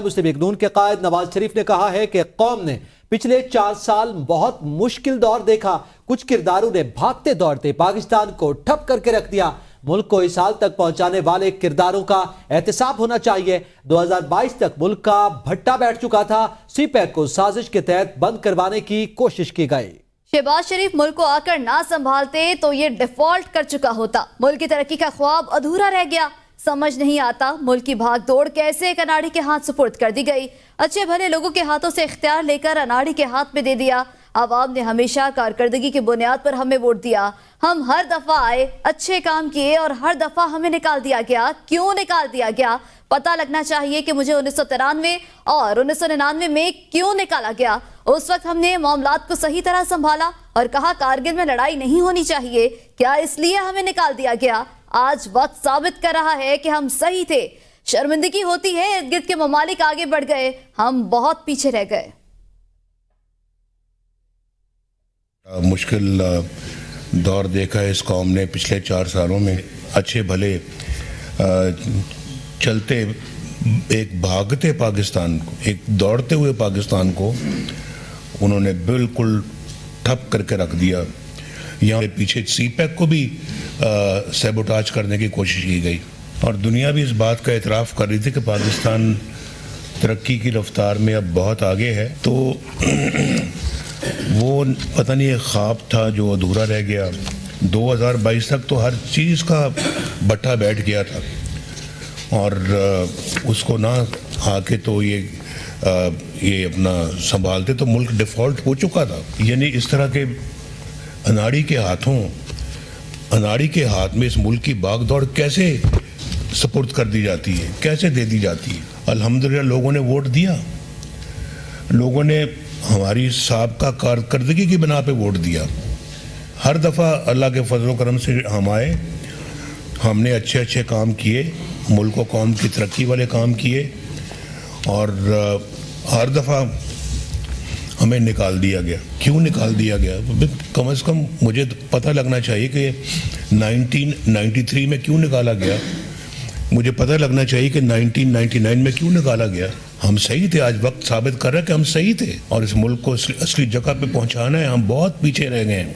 मुस्लिम league नून के कायद नवाज शरीफ ने कहा है कि कौम ने पिछले 4 साल बहुत मुश्किल दौर देखा। कुछ किरदारों ने भागते दौड़ते पाकिस्तान को ठप करके रख दिया। मुल्क को इस हाल तक पहुंचाने वाले किरदारों का एहतसाब होना चाहिए। 2022 तक मुल्क का भट्टा बैठ चुका था। सीपैक को साजिश के तहत बंद करवाने की कोशिश की गई। शहबाज शरीफ मुल्क को आकर ना संभालते तो ये डिफॉल्ट कर चुका होता। मुल्क की तरक्की का ख्वाब अधूरा रह गया। समझ नहीं आता मुल्क की भाग दौड़ कैसे एक अनाड़ी के हाथ सुपुर्द कर दी गई। अच्छे भले लोगों के हाथों से इख्तियार लेकर अनाड़ी के हाथ में दे दिया। आवाम ने हमेशा कारकर्दगी की बुनियाद पर हमें वोट दिया। हम हर दफा आए, अच्छे काम किए और हर दफा हमें निकाल दिया गया। क्यों निकाल दिया गया? पता लगना चाहिए कि मुझे 1993 और 1999 में क्यों निकाला गया। उस वक्त हमने मामलात को सही तरह संभाला और कहा कारगिल में लड़ाई नहीं होनी चाहिए। क्या इसलिए हमें निकाल दिया गया? आज वक्त साबित कर रहा है कि हम सही थे। शर्मिंदगी होती है, इर्द गिर्द के ममालिक आगे बढ़ गए, हम बहुत पीछे रह गए। मुश्किल दौर देखा है इस कौम ने पिछले 4 सालों में। अच्छे भले चलते एक भागते पाकिस्तान को, एक दौड़ते हुए पाकिस्तान को उन्होंने बिल्कुल ठप करके रख दिया। यहाँ पीछे सीपैक को भी सैबोटाज करने की कोशिश की गई और दुनिया भी इस बात का एतराफ़ कर रही थी कि पाकिस्तान तरक्की की रफ्तार में अब बहुत आगे है। तो वो पता नहीं एक ख्वाब था जो अधूरा रह गया। 2022 तक तो हर चीज़ का भट्टा बैठ गया था और उसको ना आके तो ये अपना संभालते तो मुल्क डिफ़ॉल्ट हो चुका था। यानी इस तरह के अनाड़ी के हाथ में इस मुल्क की भागदौड़ कैसे सपुर्द कर दी जाती है, कैसे दे दी जाती है। अल्हम्दुलिल्लाह लोगों ने वोट दिया, लोगों ने हमारी साबका कारकर्दगी की बिना पे वोट दिया। हर दफ़ा अल्लाह के फजल करम से हम आए, हमने अच्छे अच्छे काम किए, मुल्क व कौम की तरक्की वाले काम किए और हर दफ़ा हमें निकाल दिया गया। क्यों निकाल दिया गया? कम से कम मुझे पता लगना चाहिए कि 1993 में क्यों निकाला गया। मुझे पता लगना चाहिए कि 1999 में क्यों निकाला गया। हम सही थे। आज वक्त साबित कर रहा है कि हम सही थे और इस मुल्क को असली जगह पे पहुंचाना है। हम बहुत पीछे रह गए हैं।